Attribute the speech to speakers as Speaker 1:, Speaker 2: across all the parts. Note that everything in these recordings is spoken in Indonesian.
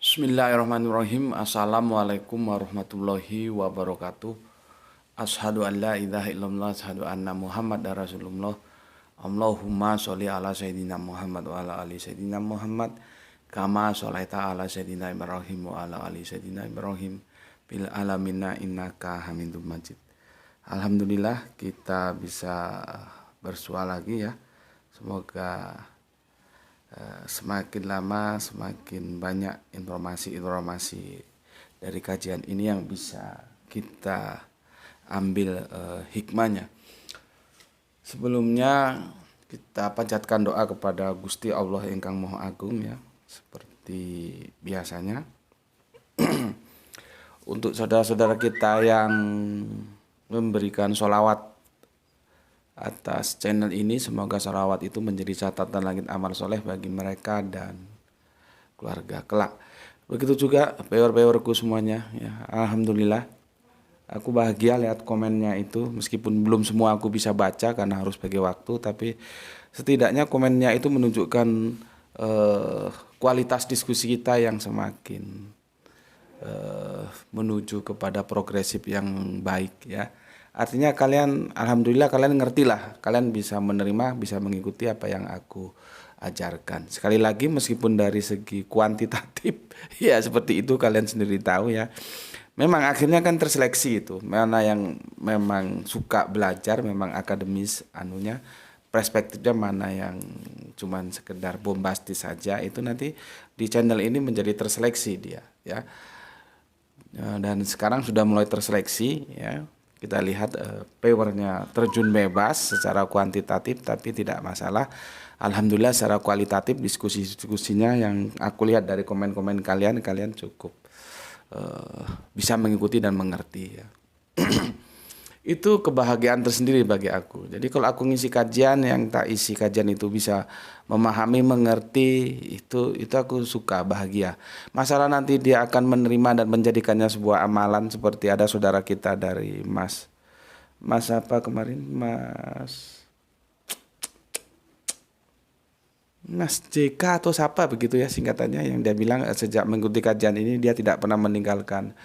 Speaker 1: Bismillahirrahmanirrahim. Assalamualaikum warahmatullahi wabarakatuh. Ashadu an la ilaha illallah, ashadu anna Muhammad Rasulullah. Allahumma sholli ala sayyidina Muhammad wa ala ali sayyidina Muhammad kama sholaita ala sayyidina Ibrahim wa ala ali sayyidina Ibrahim bil alamina innaka hamidum majid. Alhamdulillah kita bisa bersua lagi ya. Semoga semakin lama semakin banyak informasi-informasi dari kajian ini yang bisa kita ambil hikmahnya. Sebelumnya kita panjatkan doa kepada Gusti Allah ingkang Maha Agung ya, seperti biasanya. Untuk saudara-saudara kita yang memberikan sholawat atas channel ini, semoga sholawat itu menjadi catatan langit amal soleh bagi mereka dan keluarga kelak. Begitu juga viewer-viewerku semuanya ya. Alhamdulillah aku bahagia lihat komennya itu, meskipun belum semua aku bisa baca karena harus bagi waktu, tapi setidaknya komennya itu menunjukkan kualitas diskusi kita yang semakin menuju kepada progresif yang baik ya. Artinya kalian, alhamdulillah kalian ngerti lah, kalian bisa menerima, bisa mengikuti apa yang aku ajarkan. Sekali lagi meskipun dari segi kuantitatif ya seperti itu, kalian sendiri tahu ya. Memang akhirnya kan terseleksi itu, mana yang memang suka belajar, memang akademis anunya, perspektifnya, mana yang cuman sekedar bombastis saja, itu nanti di channel ini menjadi terseleksi dia ya. Dan sekarang sudah mulai terseleksi ya. Kita lihat viewernya terjun bebas secara kuantitatif, tapi tidak masalah. Alhamdulillah secara kualitatif diskusi-diskusinya yang aku lihat dari komen-komen kalian cukup bisa mengikuti dan mengerti ya. Itu kebahagiaan tersendiri bagi aku. Jadi kalau aku ngisi kajian yang tak isi kajian itu bisa memahami, mengerti, itu aku suka, bahagia. Masalah nanti dia akan menerima dan menjadikannya sebuah amalan, seperti ada saudara kita dari Mas apa kemarin, Mas JK atau siapa begitu ya singkatannya, yang dia bilang sejak mengikuti kajian ini dia tidak pernah meninggalkan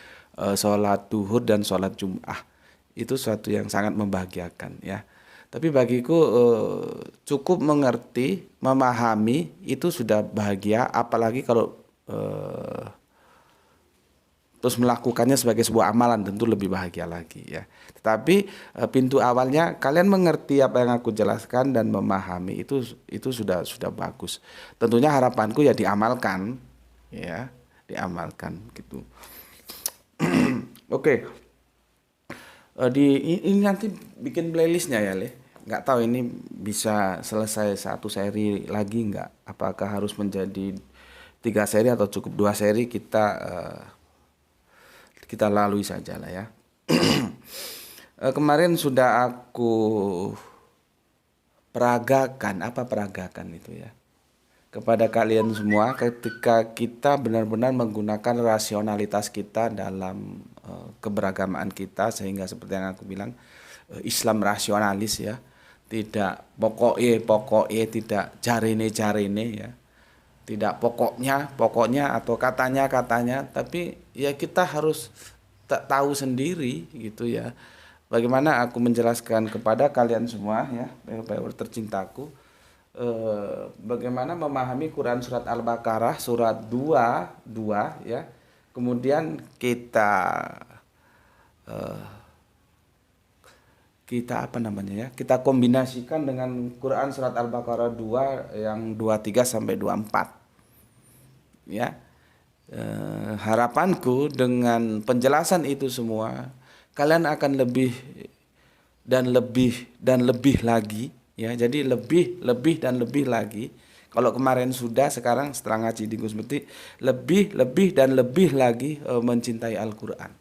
Speaker 1: sholat duhur dan sholat Jum'ah. Itu suatu yang sangat membahagiakan ya. Tapi bagiku cukup mengerti, memahami itu sudah bahagia, apalagi kalau terus melakukannya sebagai sebuah amalan, tentu lebih bahagia lagi ya. Tetapi pintu awalnya kalian mengerti apa yang aku jelaskan dan memahami, itu sudah bagus. Tentunya harapanku ya diamalkan ya, diamalkan gitu. Oke. Ini nanti bikin playlistnya ya Le. Nggak tahu ini bisa selesai satu seri lagi nggak? Apakah harus menjadi 3 seri atau cukup 2 seri, kita lalui saja lah ya. Kemarin sudah aku peragakan, apa peragakan itu ya, kepada kalian semua, ketika kita benar-benar menggunakan rasionalitas kita dalam keberagamaan kita, sehingga seperti yang aku bilang, Islam rasionalis ya, tidak pokoknya, tidak jarine ya, tidak pokoknya atau katanya, tapi ya kita harus tahu sendiri gitu ya. Bagaimana aku menjelaskan kepada kalian semua ya, viewer tercintaku, bagaimana memahami Quran surat Al-Baqarah surat 22 ya. Kemudian kita apa namanya ya? Kita kombinasikan dengan Quran surat Al-Baqarah 2 yang 23 sampai 24. Ya. Harapanku dengan penjelasan itu semua, kalian akan lebih dan lebih lagi ya. Jadi lebih dan lebih lagi. Kalau kemarin sudah, sekarang setelah ngaji di Gus Meti lebih dan lebih lagi mencintai Al-Qur'an.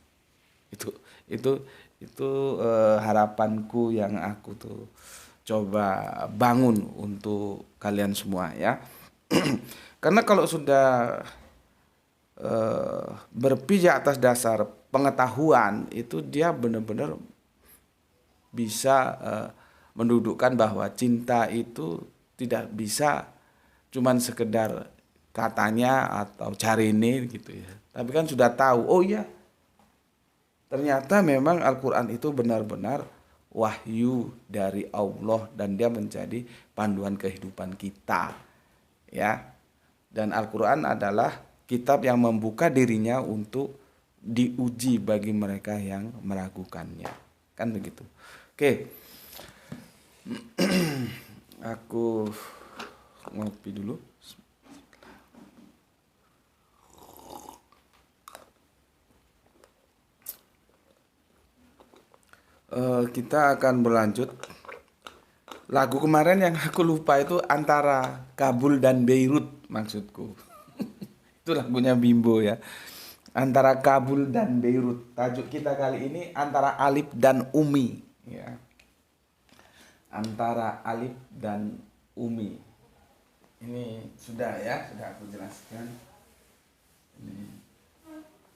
Speaker 1: Itu harapanku yang aku tuh coba bangun untuk kalian semua ya. Karena kalau sudah berpijak atas dasar pengetahuan, itu dia benar-benar bisa mendudukkan bahwa cinta itu tidak bisa cuman sekedar katanya atau jarine gitu ya. Tapi kan sudah tahu, oh iya, ternyata memang Al-Quran itu benar-benar wahyu dari Allah dan dia menjadi panduan kehidupan kita. Ya. Dan Al-Quran adalah kitab yang membuka dirinya untuk diuji bagi mereka yang meragukannya. Kan begitu. Oke. Aku ngopi dulu. Kita akan berlanjut. Lagu kemarin yang aku lupa itu antara Kabul dan Beirut maksudku. Itu lagunya Bimbo ya. Antara Kabul dan Beirut. Tajuk kita kali ini antara Alif dan Umi ya. Antara Alif dan Umi. Ini sudah ya, sudah aku jelaskan. Ini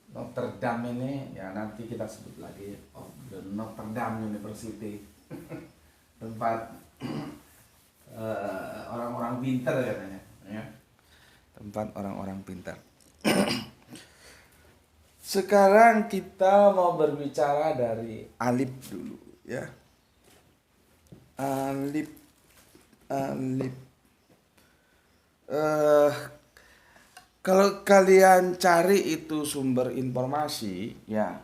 Speaker 1: Notre Dame ini ya nanti kita sebut lagi the Notre Dame University. Tempat orang-orang pintar katanya ya. Tempat orang-orang pintar. Sekarang kita mau berbicara dari alif dulu ya. Alif. Kalau kalian cari itu sumber informasi ya,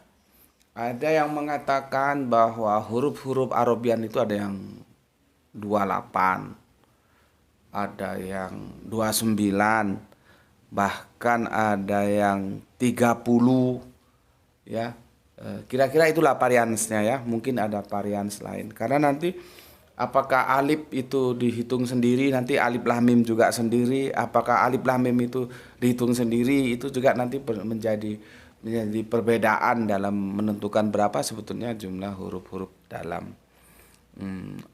Speaker 1: ada yang mengatakan bahwa huruf-huruf Arabian itu ada yang 28, ada yang 29, bahkan ada yang 30 ya. Kira-kira itulah variansnya ya. Mungkin ada varians lain. Karena nanti apakah alif itu dihitung sendiri, nanti alif lam mim juga sendiri, apakah alif lam mim itu dihitung sendiri, itu juga nanti menjadi perbedaan dalam menentukan berapa sebetulnya jumlah huruf-huruf dalam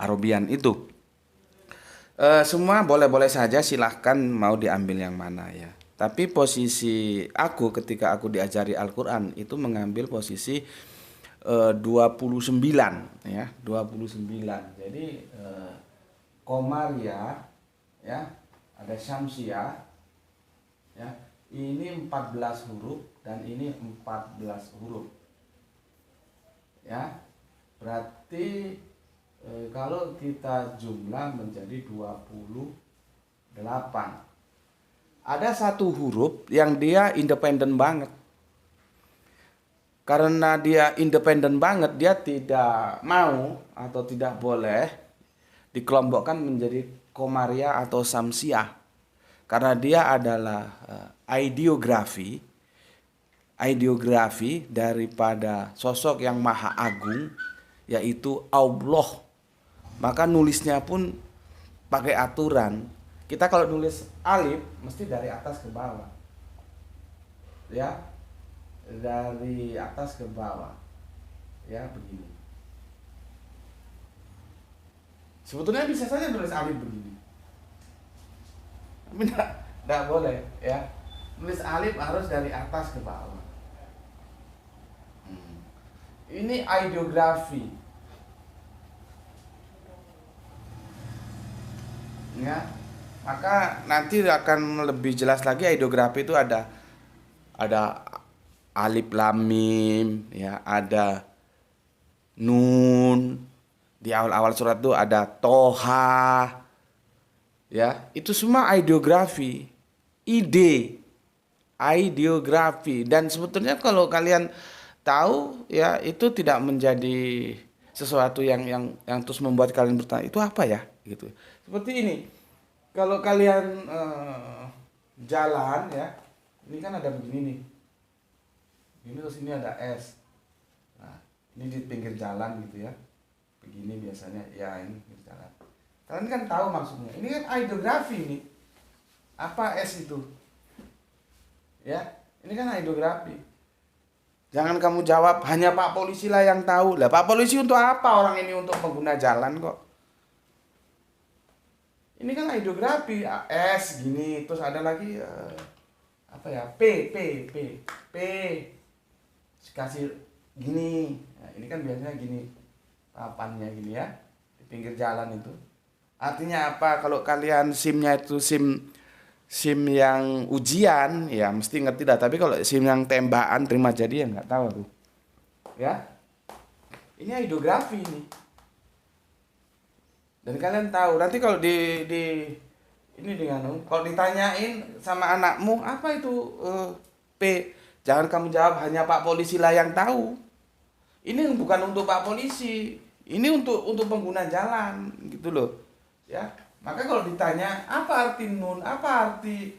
Speaker 1: Arabian itu. Semua boleh-boleh saja, silahkan mau diambil yang mana ya. Tapi posisi aku ketika aku diajari Al-Quran itu mengambil posisi 29 ya, 29. Jadi Komariah ya, ada Syamsiah ya. Ini 14 huruf dan ini 14 huruf. Ya. Berarti kalau kita jumlah menjadi 28. Ada satu huruf yang dia independen banget. Karena dia independen banget, dia tidak mau atau tidak boleh dikelompokkan menjadi Komariah atau Samsiah. Karena dia adalah ideografi daripada sosok yang maha agung, yaitu Allah. Maka nulisnya pun pakai aturan. Kita kalau nulis alif mesti dari atas ke bawah. Ya. Dari atas ke bawah ya, begini. Sebetulnya bisa saja nulis alif begini, tapi tidak boleh ya. Nulis alif harus dari atas ke bawah. Ini ideografi ya. Maka nanti akan lebih jelas lagi. Ideografi itu ada alif lam mim ya, ada nun, di awal-awal surat itu ada toha ya. Itu semua ideografi, ideografi. Dan sebetulnya kalau kalian tahu ya, itu tidak menjadi sesuatu yang terus membuat kalian bertanya itu apa ya gitu. Seperti ini, kalau kalian jalan ya, ini kan ada begini nih. Ini terus ini ada S. Nah, ini di pinggir jalan gitu ya. Begini biasanya ya, ini pinggir jalan. Kalian kan tahu maksudnya. Ini kan ideografi ini. Apa S itu? Ya, ini kan ideografi. Jangan kamu jawab hanya Pak Polisi lah yang tahu. Lah Pak Polisi untuk apa? Orang ini untuk pengguna jalan kok. Ini kan ideografi. S gini, terus ada lagi apa ya? P kasih gini. Nah, ini kan biasanya gini papannya gini ya, di pinggir jalan itu. Artinya apa? Kalau kalian SIM-nya itu SIM SIM yang ujian ya mesti ngerti dah, tapi kalau SIM yang tembakan terima jadi ya nggak tahu aku. Ya, ini ideografi ini. Dan kalian tahu nanti kalau di ini dengan kalau ditanyain sama anakmu apa itu P, jangan kamu jawab hanya Pak Polisi lah yang tahu. Ini bukan untuk Pak Polisi, ini untuk pengguna jalan gitu loh. Ya, maka kalau ditanya apa arti nun, apa arti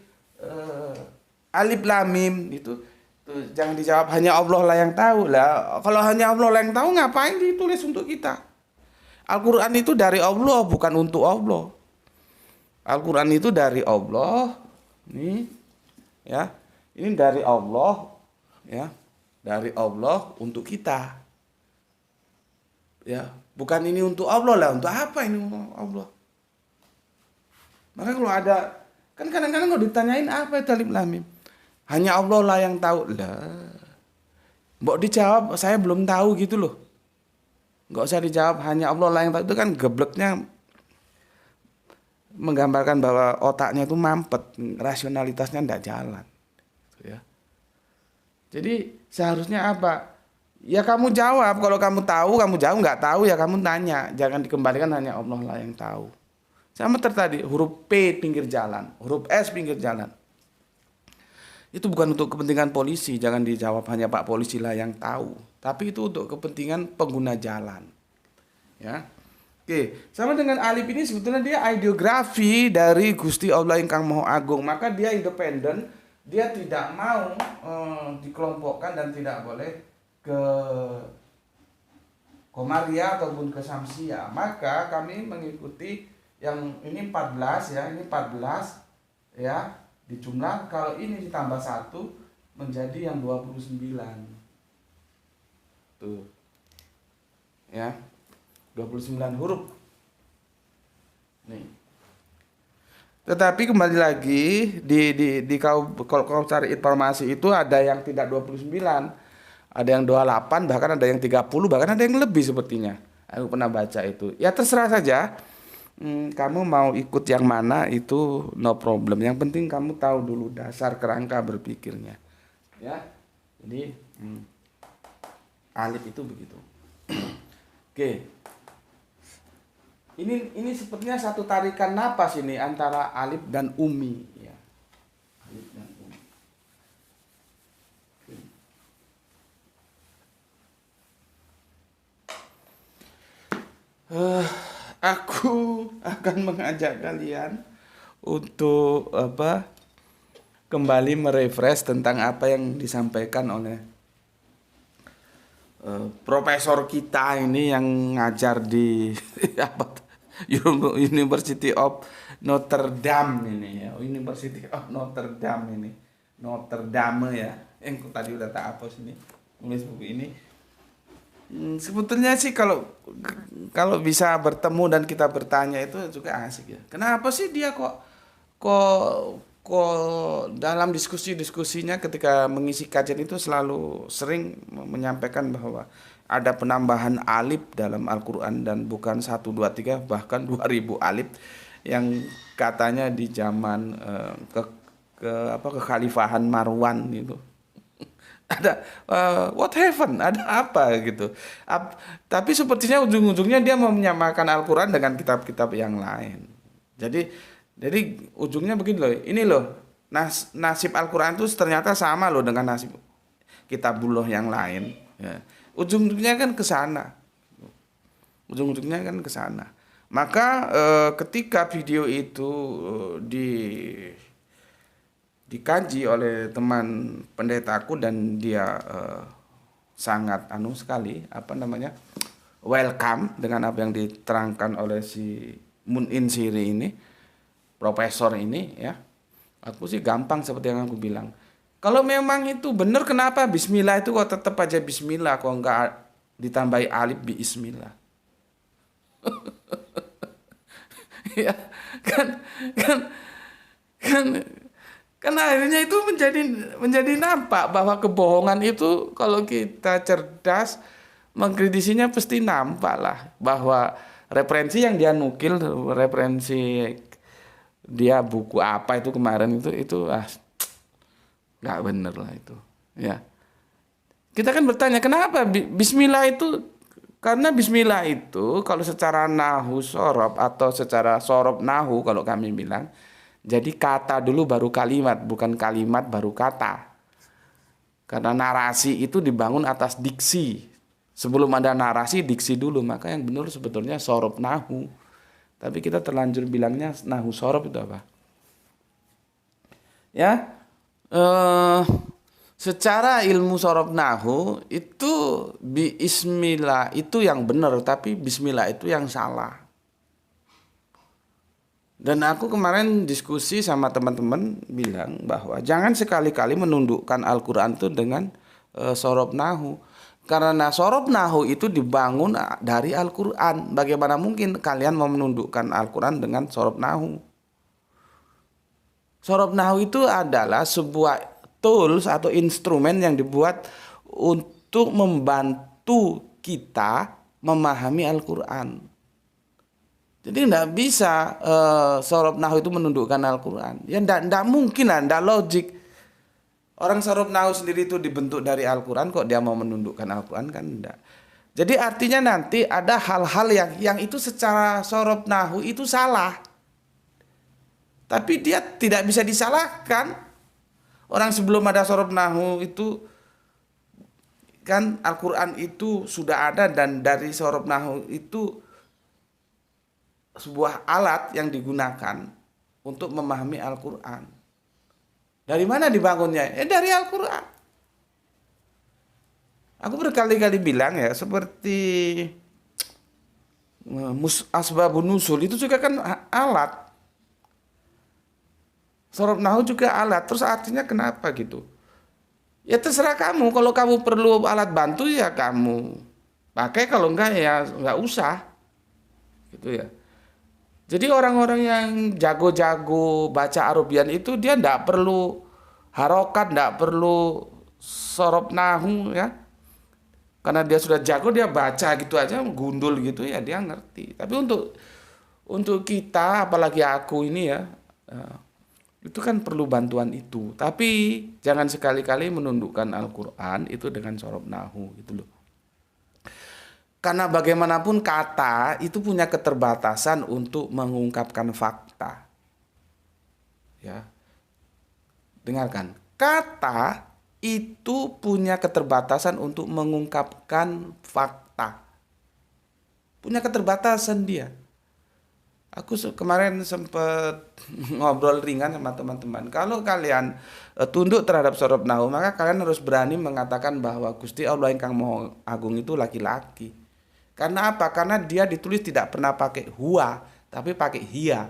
Speaker 1: alif lam mim itu tuh, jangan dijawab hanya Allah lah yang tahu lah. Kalau hanya Allah lah yang tahu ngapain ditulis untuk kita? Al-Quran itu dari Allah bukan untuk Allah. Al-Quran itu dari Allah, nih, ya, ini dari Allah, ya, dari Allah untuk kita, ya, bukan ini untuk Allah lah, untuk apa ini untuk Allah? Maka kalau ada, kan kadang-kadang kalau ditanyain apa itu alif lam mim, hanya Allah lah yang tahu lah. Mbok dijawab saya belum tahu gitu loh, nggak usah dijawab hanya Allah lah yang tahu, itu kan gebleknya menggambarkan bahwa otaknya itu mampet, rasionalitasnya tidak jalan, ya. Jadi seharusnya apa? Ya kamu jawab, kalau kamu tahu kamu jawab, nggak tahu ya kamu tanya, jangan dikembalikan hanya Allah lah yang tahu. Sama tadi huruf P pinggir jalan, huruf S pinggir jalan. Itu bukan untuk kepentingan polisi, jangan dijawab hanya Pak Polisi lah yang tahu, tapi itu untuk kepentingan pengguna jalan, ya. Oke, sama dengan alif ini sebetulnya dia ideografi dari Gusti Allah Ingkang Maha Agung, maka dia independen, dia tidak mau dikelompokkan dan tidak boleh ke Komaria ataupun ke Samsia. Maka kami mengikuti yang ini 14 ya, ini 14 ya, dijumlah kalau ini ditambah 1 menjadi yang 29. Tuh. Ya. 29 huruf. Nih. Tetapi kembali lagi kalau kau cari informasi itu ada yang tidak 29, ada yang 28, bahkan ada yang 30, bahkan ada yang lebih sepertinya. Aku pernah baca itu. Ya terserah saja. Kamu mau ikut yang mana itu no problem. Yang penting kamu tahu dulu dasar kerangka berpikirnya. Ya. Jadi alif itu begitu. Oke. Ini sepertinya satu tarikan napas ini antara alif dan umi, ya. Alif dan umi. Aku akan mengajak kalian untuk kembali merefresh tentang apa yang disampaikan oleh profesor kita ini yang ngajar di University of Notre Dame ini ya, University of Notre Dame ini, Notre Dame ya, yang tadi udah tak hapus ini, nulis buku ini. Sebetulnya sih kalau bisa bertemu dan kita bertanya itu juga asik ya. Kenapa sih dia kok dalam diskusinya ketika mengisi kajian itu selalu sering menyampaikan bahwa ada penambahan alif dalam Al-Quran dan bukan 1, 2, 3 bahkan 2000 alif yang katanya di zaman kekhalifahan Marwan itu ada what happened, ada apa gitu. Tapi sepertinya ujung-ujungnya dia mau menyamakan Al-Quran dengan kitab-kitab yang lain. Jadi ujungnya begini loh, ini loh nasib Al-Quran itu ternyata sama loh dengan nasib kitabullah yang lain. Ya. Ujung-ujungnya kan ke sana. Maka ketika video itu dikaji oleh teman pendetaku dan dia sangat sekali welcome dengan apa yang diterangkan oleh si Munin Siri ini, profesor ini ya. Aku sih gampang seperti yang aku bilang. Kalau memang itu benar, kenapa bismillah itu kok tetap aja bismillah, kok enggak ditambahi alif bismillah? Ya, kan akhirnya itu menjadi nampak bahwa kebohongan itu kalau kita cerdas mengkritisinya pasti nampak lah bahwa referensi yang dia nukil, referensi dia buku apa itu kemarin itu nggak bener lah itu, ya. Kita kan bertanya kenapa Bismillah itu, karena Bismillah itu kalau secara nahu sorob atau secara sorob nahu kalau kami bilang, jadi kata dulu baru kalimat, bukan kalimat baru kata. Karena narasi itu dibangun atas diksi. Sebelum ada narasi, diksi dulu. Maka yang benar sebetulnya sorob nahu. Tapi kita terlanjur bilangnya nahu sorob itu apa? Ya, secara ilmu sorob nahu itu bismillah itu yang benar, tapi bismillah itu yang salah. Dan aku kemarin diskusi sama teman-teman bilang bahwa jangan sekali-kali menundukkan Al-Quran itu dengan sorob nahu. Karena sorob nahu itu dibangun dari Al-Quran. Bagaimana mungkin kalian mau menundukkan Al-Quran dengan sorob nahu? Sorob nahu itu adalah sebuah tools atau instrumen yang dibuat untuk membantu kita memahami Al-Quran. Jadi tidak bisa sorob nahu itu menundukkan Al-Quran. Ya tidak mungkin lah, tidak logik. Orang sorob nahu sendiri itu dibentuk dari Al-Quran, kok dia mau menundukkan Al-Quran, kan tidak. Jadi artinya nanti ada hal-hal yang itu secara sorob nahu itu salah. Tapi dia tidak bisa disalahkan. Orang sebelum ada sorob nahu itu kan Al-Quran itu sudah ada, dan dari sorob nahu itu sebuah alat yang digunakan untuk memahami Al-Quran. Dari mana dibangunnya? Dari Al-Quran. Aku berkali-kali bilang ya, seperti asbabun nusul itu juga kan alat. Sorob nahu juga alat. Terus artinya kenapa gitu? Ya terserah kamu. Kalau kamu perlu alat bantu ya kamu pakai. Kalau enggak ya enggak usah. Gitu ya. Jadi orang-orang yang jago-jago baca Arabian itu dia enggak perlu harokat, enggak perlu sorob nahu ya. Karena dia sudah jago, dia baca gitu aja, gundul gitu ya, dia ngerti. Tapi untuk kita, apalagi aku ini ya, itu kan perlu bantuan itu. Tapi jangan sekali-kali menundukkan Al-Quran itu dengan sorob nahu gitu loh. Karena bagaimanapun kata itu punya keterbatasan untuk mengungkapkan fakta. Ya. Dengarkan, kata itu punya keterbatasan untuk mengungkapkan fakta. Punya keterbatasan dia. Aku kemarin sempat ngobrol ringan sama teman-teman. Kalau kalian tunduk terhadap sorob nahu, maka kalian harus berani mengatakan bahwa Gusti Allah Ingkang Maha Agung itu laki-laki. Karena apa? Karena dia ditulis tidak pernah pakai huwa, tapi pakai hiya.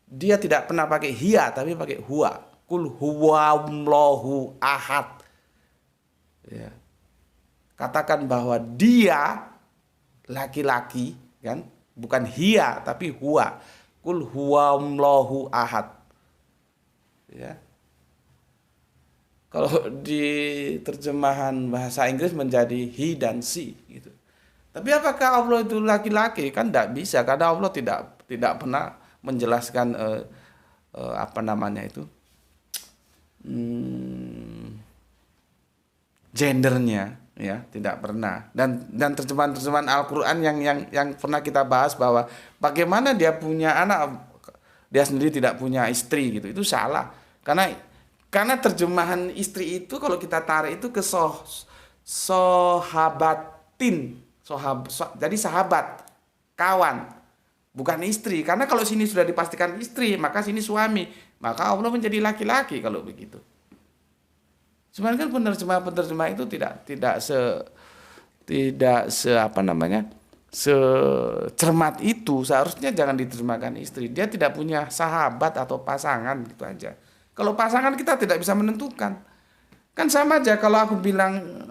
Speaker 1: Dia tidak pernah pakai hiya, tapi pakai huwa. Kul huwallahu ahad. Ya. Katakan bahwa dia laki-laki, kan? Bukan hiya, tapi huwa. Kul huwallahu ahad. Ya. Kalau di terjemahan bahasa Inggris menjadi he dan she gitu. Tapi apakah Allah itu laki-laki? Kan tidak bisa, karena Allah tidak pernah menjelaskan apa namanya itu gendernya, ya tidak pernah. Dan terjemahan Al-Quran yang pernah kita bahas bahwa bagaimana dia punya anak, dia sendiri tidak punya istri gitu, itu salah. Karena terjemahan istri itu kalau kita tarik itu ke jadi sahabat, kawan, bukan istri. Karena kalau sini sudah dipastikan istri, maka sini suami, maka Allah menjadi laki-laki kalau begitu. Sebenarnya kan penerjemah itu tidak secermat itu. Seharusnya jangan diterjemahkan istri. Dia tidak punya sahabat atau pasangan gitu aja. Kalau pasangan kita tidak bisa menentukan. Kan sama aja kalau aku bilang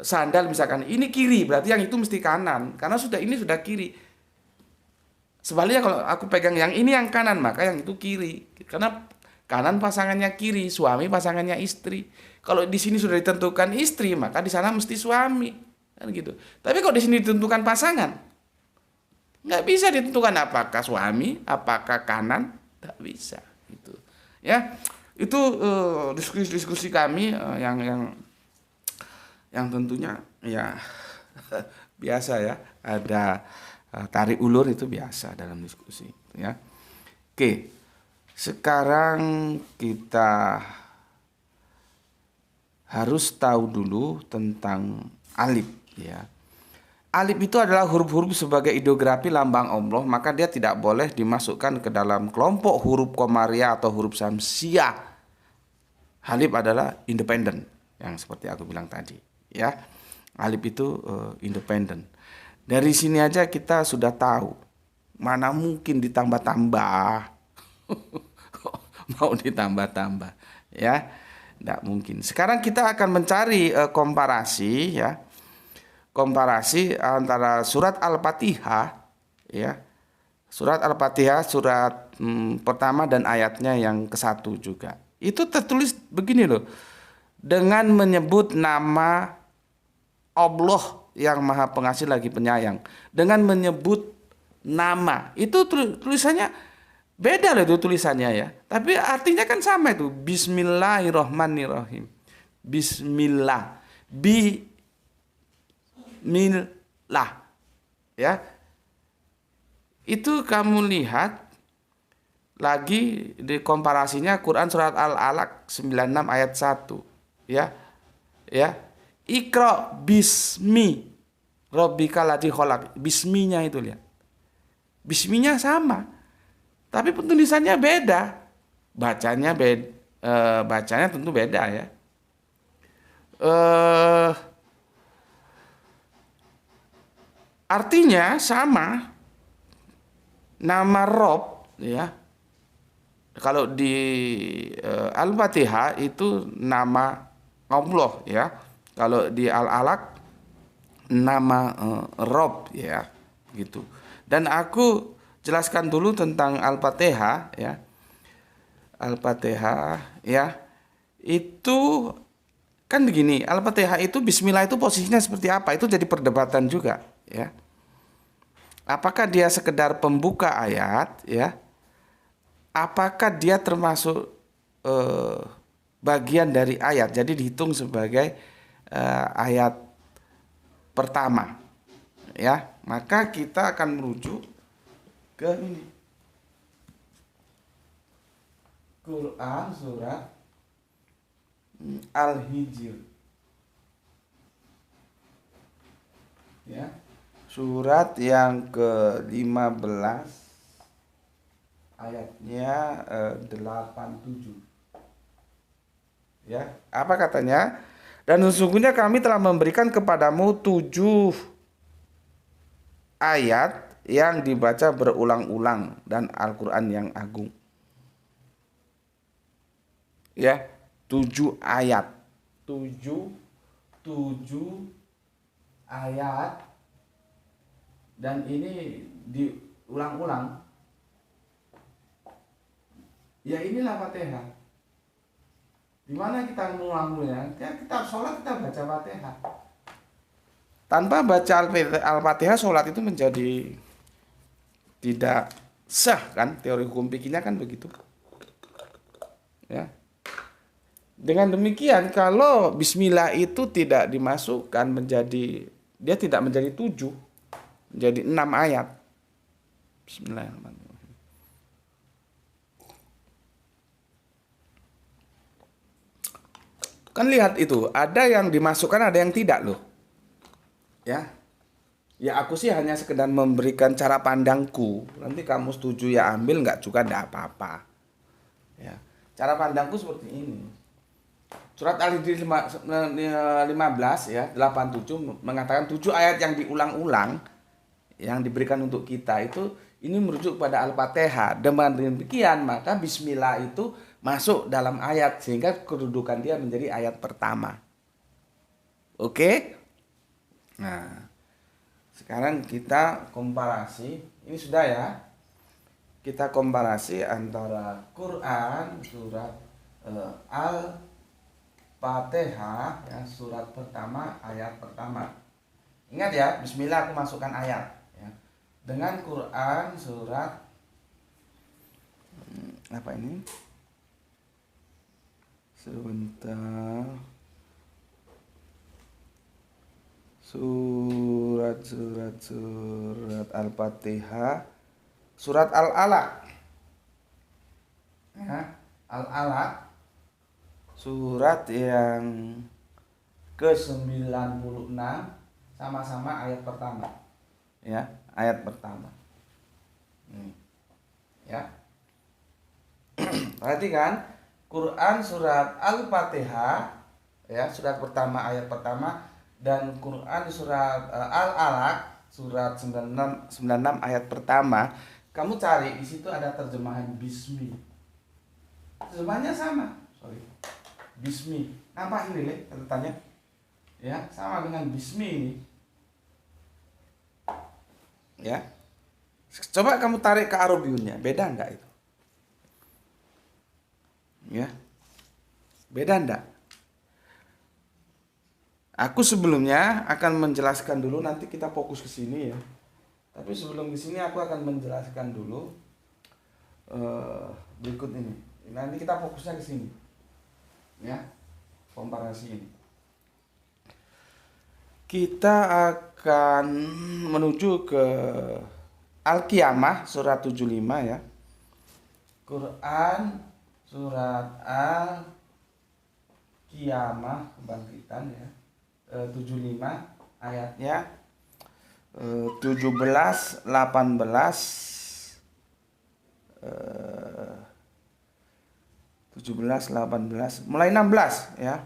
Speaker 1: sandal misalkan ini kiri, berarti yang itu mesti kanan. Karena ini sudah kiri. Sebaliknya kalau aku pegang yang ini yang kanan, maka yang itu kiri. Karena kanan pasangannya kiri, suami pasangannya istri. Kalau di sini sudah ditentukan istri, maka di sana mesti suami. Kan gitu. Tapi kalau di sini ditentukan pasangan, Nggak bisa ditentukan apakah suami, apakah kanan, nggak bisa. Gitu. Ya, itu diskusi-diskusi kami yang tentunya ya biasa ya, ada tarik ulur itu biasa dalam diskusi. Ya, oke. Sekarang kita harus tahu dulu tentang alif. Ya. Alif itu adalah huruf-huruf sebagai ideografi lambang Allah, maka dia tidak boleh dimasukkan ke dalam kelompok huruf komaria atau huruf samsiah. Alif adalah independen, yang seperti aku bilang tadi. Ya, alif itu independen. Dari sini aja kita sudah tahu, mana mungkin ditambah-tambah. Mau ditambah-tambah, ya, tidak mungkin. Sekarang kita akan mencari komparasi, ya. Komparasi antara surat Al-Fatihah, ya, surat Al-Fatihah surat pertama dan ayatnya yang ke-1 juga. Itu tertulis begini loh, dengan menyebut nama Allah yang Maha Pengasih lagi Penyayang. Dengan menyebut nama itu tulisannya beda loh, itu tulisannya ya. Tapi artinya kan sama itu. Bismillahirrohmanirrohim. Bismillah. Milah, ya, itu kamu lihat lagi di komparasinya Quran surat Al-Alaq 96 ayat 1, ya, Iqra bismi rabbikal ladzi khalaq. Bisminya itu lihat, bisminya sama tapi penulisannya beda, bacanya tentu beda ya. Artinya sama, nama Rob, ya. Kalau di Al-Fatihah itu nama Allah, ya. Kalau di Al-Alaq nama Rob, ya, gitu. Dan aku jelaskan dulu tentang Al-Fatihah, ya. Al-Fatihah, ya. Itu kan begini, Al-Fatihah itu bismillah itu posisinya seperti apa? Itu jadi perdebatan juga, ya. Apakah dia sekedar pembuka ayat, ya? Apakah dia termasuk bagian dari ayat, jadi dihitung sebagai ayat pertama, ya? Maka kita akan merujuk ke ini, Quran surat Al-Hijr, ya. Surat yang ke-15 ayatnya 87. Ya, apa katanya? Dan sesungguhnya kami telah memberikan kepadamu 7 ayat yang dibaca berulang-ulang dan Al-Qur'an yang agung. Ya, 7 ayat. 7 ayat. Dan ini diulang-ulang. Ya inilah Fatihah. Di mana kita mengulang-ulangnya? Kita sholat kita baca Fatihah. Tanpa baca Al-Fatihah sholat itu menjadi tidak sah kan? Teori hukum fikihnya kan begitu. Ya. Dengan demikian kalau Bismillah itu tidak dimasukkan menjadi, dia tidak menjadi 7. Jadi 6 ayat. Bismillahirrahmanirrahim. Kan lihat itu, ada yang dimasukkan, ada yang tidak loh. Ya. Ya aku sih hanya sekedar memberikan cara pandangku. Nanti kamu setuju ya ambil, enggak juga enggak apa-apa. Ya. Cara pandangku seperti ini. Surat Al-Hijr 15 ya, 87 mengatakan 7 ayat yang diulang-ulang yang diberikan untuk kita itu, ini merujuk pada Al-Fatihah. Dengan demikian maka Bismillah itu masuk dalam ayat sehingga kedudukan dia menjadi ayat pertama. Oke? Nah, sekarang kita komparasi. Ini sudah ya. Kita komparasi antara Quran surat Al-Fatihah ya, surat pertama ayat pertama. Ingat ya, Bismillah aku masukkan ayat. dengan Quran surat apa ini? Sebentar. Surat Al-Fatihah, surat Al-Alaq. Ya, Al-Alaq. Surat yang ke-96, sama-sama ayat pertama. Ya, ayat pertama. Ya. Perhatikan Quran surat Al-Fatihah, ya, surat pertama ayat pertama, dan Quran surat Al-Alaq surat 96 ayat pertama. Kamu cari di situ ada terjemahan Bismi. Terjemahannya sama. Bismi. Nampak ini, Le, catatannya? Ya, sama dengan Bismi ini. Ya. Coba kamu tarik ke Arabiunnya, beda enggak itu? Ya. Beda enggak? Aku sebelumnya akan menjelaskan dulu, nanti kita fokus ke sini ya. Tapi sebelum ke sini aku akan menjelaskan dulu berikut ini. Nanti kita fokusnya ke sini. Ya. Komparasi ini. Kita akan menuju ke Al-Qiyamah surat 75 ya. Quran surat Al-Qiyamah, kebangkitan ya. 75 ayatnya 17, 18, 17, 18, mulai 16 ya.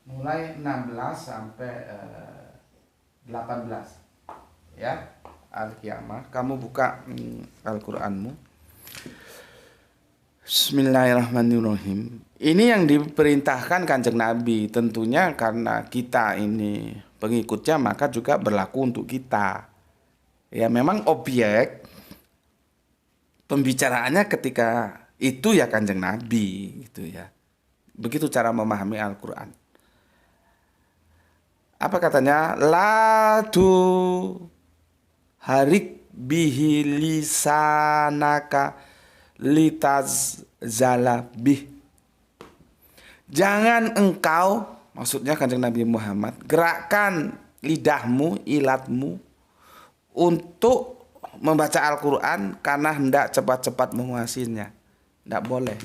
Speaker 1: Mulai 16 sampai 18 ya. Al-Qiyamah. Kamu buka Al-Qur'anmu. Bismillahirrahmanirrahim. Ini yang diperintahkan Kanjeng Nabi. Tentunya karena kita ini pengikutnya, maka juga berlaku untuk kita. Ya, memang objek pembicaraannya ketika itu ya Kanjeng Nabi gitu ya. Begitu cara memahami Al-Qur'an. Apa katanya? Latu harik bihi lisanaka litaz zalabih. Jangan engkau, maksudnya Kanjeng Nabi Muhammad, gerakkan lidahmu, ilatmu untuk membaca Al-Quran karena hendak cepat-cepat menguasainya. Tidak boleh.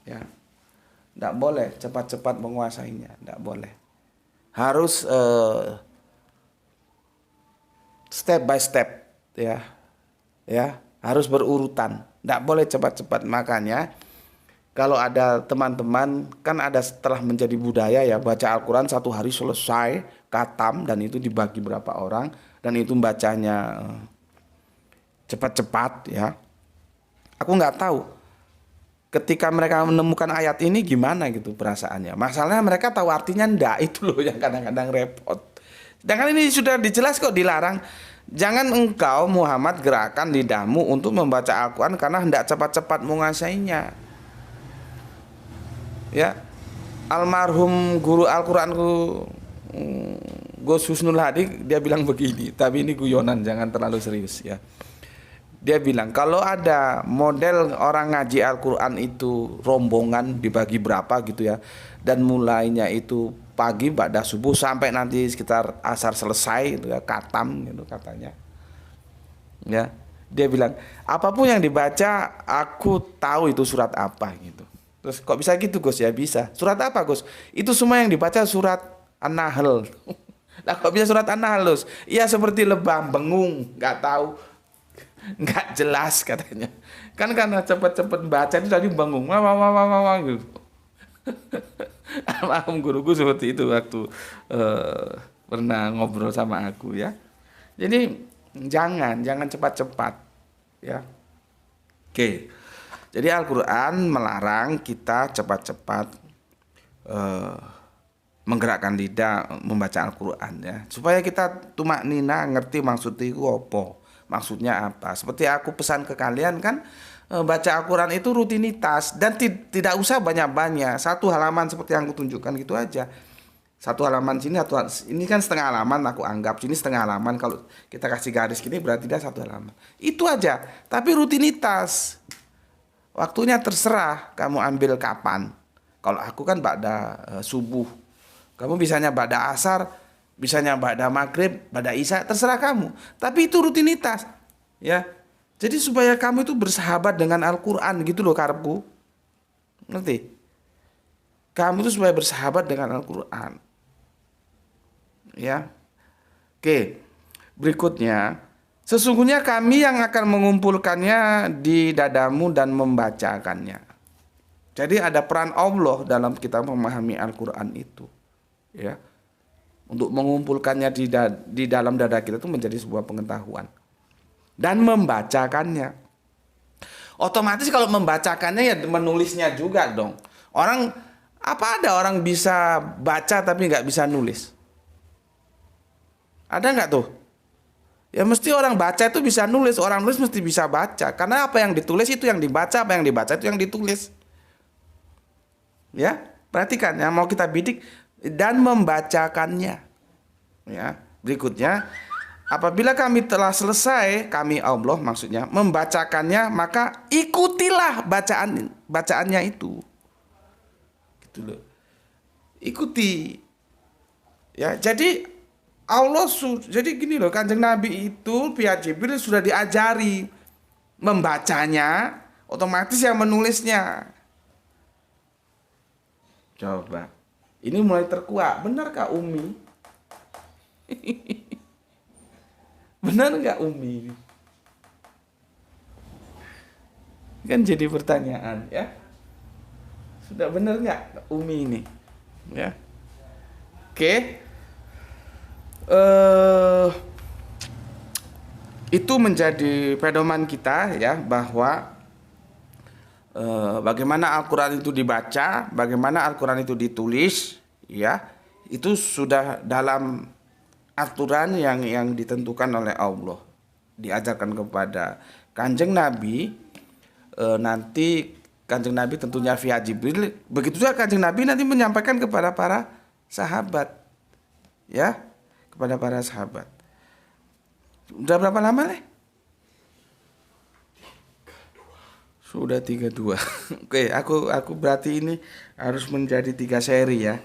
Speaker 1: Ya. Tidak boleh cepat-cepat menguasainya. Tidak boleh. Harus step by step. Ya. Ya. Harus berurutan. Tidak boleh cepat-cepat. Makanya kalau ada teman-teman, kan ada setelah menjadi budaya ya, baca Al-Quran satu hari selesai, khatam, dan itu dibagi berapa orang, dan itu bacanya cepat-cepat ya. Aku nggak tahu ketika mereka menemukan ayat ini gimana gitu perasaannya. Masalahnya mereka tahu artinya enggak, itu loh yang kadang-kadang repot. Sedangkan ini sudah dijelas kok, dilarang. Jangan engkau Muhammad gerakan lidahmu untuk membaca Al-Quran karena hendak cepat-cepat menguasainya. Ya, almarhum guru Al-Quranku Gus Husnul Hadi, dia bilang begini, tapi ini guyonan, jangan terlalu serius ya. Dia bilang kalau ada model orang ngaji Al-Quran itu rombongan dibagi berapa gitu ya, dan mulainya itu pagi ba'da subuh sampai nanti sekitar asar selesai gitu ya, khatam gitu katanya. Ya, dia bilang apapun yang dibaca aku tahu itu surat apa gitu. Terus kok bisa gitu Gus? Ya bisa. Surat apa Gus? Itu semua yang dibaca surat An-Nahl. Nah kok bisa surat An-Nahl Gus? Iya seperti lebam, bengung, nggak tahu, nggak jelas katanya. Kan karena cepet-cepet baca itu tadi bengung, wah gitu. Almarhum guruku seperti itu waktu pernah ngobrol sama aku ya. Jadi jangan cepat-cepat ya. Oke. Jadi Al-Quran melarang kita cepat-cepat menggerakkan lidah membaca Al-Quran ya. Supaya kita tumak nina ngerti maksudnya itu apa. Maksudnya apa. Seperti aku pesan ke kalian kan, baca Al-Quran itu rutinitas. Dan tidak usah banyak-banyak. Satu halaman seperti yang aku tunjukkan gitu aja. Satu halaman sini, ini kan setengah halaman aku anggap, sini setengah halaman, kalau kita kasih garis gini berarti dia satu halaman. Itu aja, tapi rutinitas. Waktunya terserah kamu ambil kapan. Kalau aku kan ba'da subuh. Kamu bisanya ba'da asar, bisanya ba'da maghrib, ba'da isya, terserah kamu. Tapi itu rutinitas. Ya. Jadi supaya kamu itu bersahabat dengan Al-Qur'an gitu loh karepku. Ngerti? Kamu itu supaya bersahabat dengan Al-Qur'an. Ya. Oke. Berikutnya, sesungguhnya kami yang akan mengumpulkannya di dadamu dan membacakannya. Jadi ada peran Allah dalam kita memahami Al-Quran itu. Ya. Untuk mengumpulkannya di dalam dada kita itu menjadi sebuah pengetahuan. Dan membacakannya. Otomatis kalau membacakannya ya menulisnya juga dong. Apa ada orang bisa baca tapi nggak bisa nulis? Ada nggak tuh? Ya mesti orang baca itu bisa nulis, orang nulis mesti bisa baca. Karena apa yang ditulis itu yang dibaca, apa yang dibaca itu yang ditulis. Ya, perhatikan ya, mau kita bidik dan membacakannya. Ya, berikutnya, apabila kami telah selesai, kami Allah maksudnya membacakannya, maka ikutilah bacaannya itu. Gitu loh. Ikuti. Ya, jadi jadi gini loh, Kanjeng Nabi itu via Jibril sudah diajari membacanya, otomatis yang menulisnya. Coba, ini mulai terkuak, benar kah Umi? Benar nggak Umi? Kan jadi pertanyaan ya. Sudah benar nggak Umi ini? Ya, oke. Itu menjadi pedoman kita ya, bahwa bagaimana Al-Quran itu dibaca, bagaimana Al-Quran itu ditulis, ya itu sudah dalam aturan yang ditentukan oleh Allah, diajarkan kepada Kanjeng Nabi. Nanti Kanjeng Nabi tentunya via Jibril, begitu juga Kanjeng Nabi nanti menyampaikan kepada para sahabat, ya, kepada para sahabat. Udah berapa lama nih? Sudah 32. Oke, aku berarti ini harus menjadi 3 seri ya.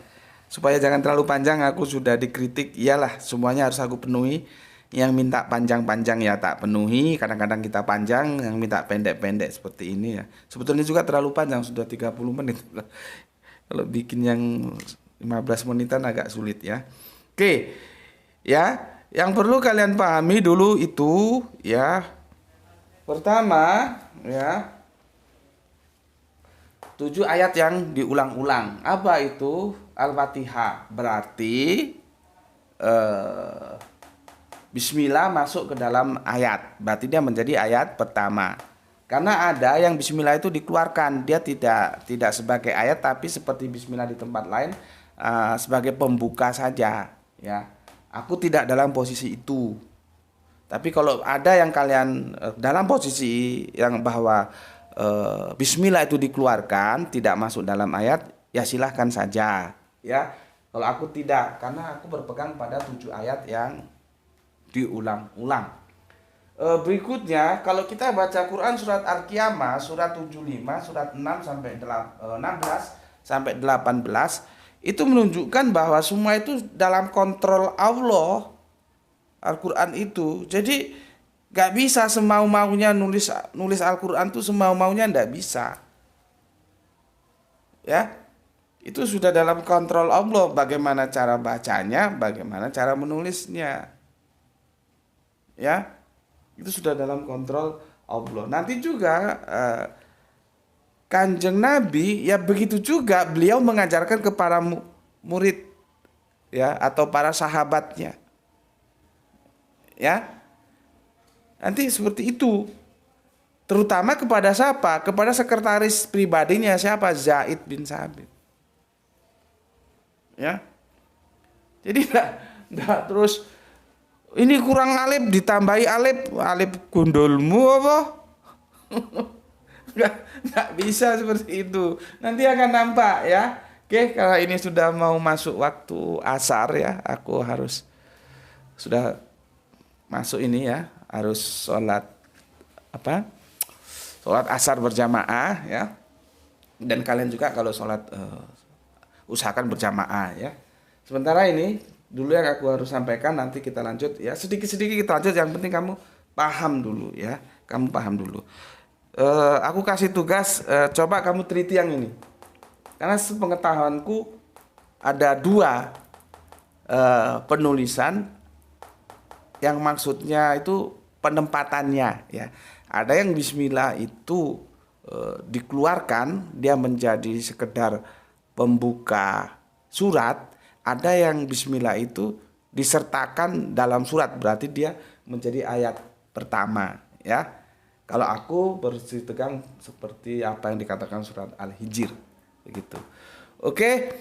Speaker 1: Supaya jangan terlalu panjang, aku sudah dikritik. Iyalah, semuanya harus aku penuhi. Yang minta panjang-panjang ya tak penuhi. Kadang-kadang kita panjang, yang minta pendek-pendek seperti ini ya. Sebetulnya juga terlalu panjang, sudah 30 menit. Kalau bikin yang 15 menitan agak sulit ya. Oke. Ya, yang perlu kalian pahami dulu itu ya. Pertama, ya, 7 ayat yang diulang-ulang. Apa itu? Al-Fatihah. Berarti Bismillah masuk ke dalam ayat. Berarti dia menjadi ayat pertama. Karena ada yang Bismillah itu dikeluarkan, dia tidak sebagai ayat, tapi seperti Bismillah di tempat lain sebagai pembuka saja. Ya, aku tidak dalam posisi itu. Tapi kalau ada yang kalian dalam posisi yang bahwa Bismillah itu dikeluarkan, tidak masuk dalam ayat, ya silahkan saja. Ya, kalau aku tidak, karena aku berpegang pada 7 ayat yang diulang-ulang. Berikutnya, kalau kita baca Quran surat Al-Qiyamah, surat 75, surat 6 sampai 16 sampai 18, itu menunjukkan bahwa semua itu dalam kontrol Allah. Al-Quran itu, jadi gak bisa semau-maunya nulis Al-Quran itu semau-maunya, ndak bisa. Ya, itu sudah dalam kontrol Allah. Bagaimana cara bacanya, bagaimana cara menulisnya. Ya, itu sudah dalam kontrol Allah. Nanti juga Kanjeng Nabi ya begitu juga, beliau mengajarkan kepada murid ya atau para sahabatnya. Ya, nanti seperti itu. Terutama kepada siapa? Kepada sekretaris pribadinya siapa? Zaid bin Sabit. Ya, jadi enggak terus ini kurang alif ditambahi alif gundulmu apa? Enggak bisa seperti itu. Nanti akan nampak ya. Oke, kalau ini sudah mau masuk waktu asar ya, aku harus sudah masuk ini ya, harus sholat apa? Sholat asar berjamaah ya. Dan kalian juga kalau sholat usahakan berjamaah ya. Sementara ini dulu yang aku harus sampaikan, nanti kita lanjut ya, sedikit-sedikit kita lanjut. Yang penting kamu paham dulu ya, kamu paham dulu. Aku kasih tugas, coba kamu teliti yang ini, karena sepengetahuanku ada dua penulisan yang maksudnya itu penempatannya ya. Ada yang bismillah itu dikeluarkan, dia menjadi sekedar pembuka surat. Ada yang bismillah itu disertakan dalam surat, berarti dia menjadi ayat pertama ya. Kalau aku berpegang seperti apa yang dikatakan surat Al-Hijr begitu. Oke.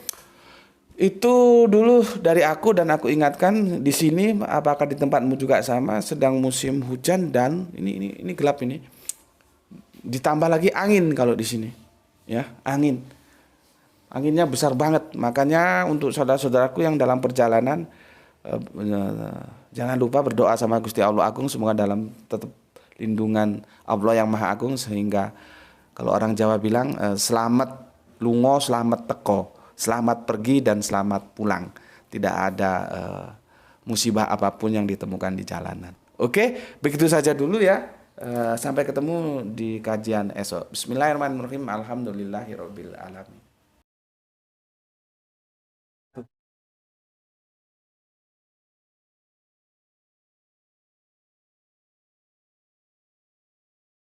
Speaker 1: Itu dulu dari aku, dan aku ingatkan di sini, apakah di tempatmu juga sama, sedang musim hujan dan ini gelap ini. Ditambah lagi angin kalau di sini. Ya, angin. Anginnya besar banget. Makanya untuk saudara-saudaraku yang dalam perjalanan jangan lupa berdoa sama Gusti Allah Agung, semoga dalam tetap lindungan Allah yang Maha Agung, sehingga kalau orang Jawa bilang selamat lungo, selamat teko, selamat pergi dan selamat pulang. Tidak ada musibah apapun yang ditemukan di jalanan. Oke, begitu saja dulu ya. Sampai ketemu di kajian esok. Bismillahirrahmanirrahim. Alhamdulillahirabbil alamin.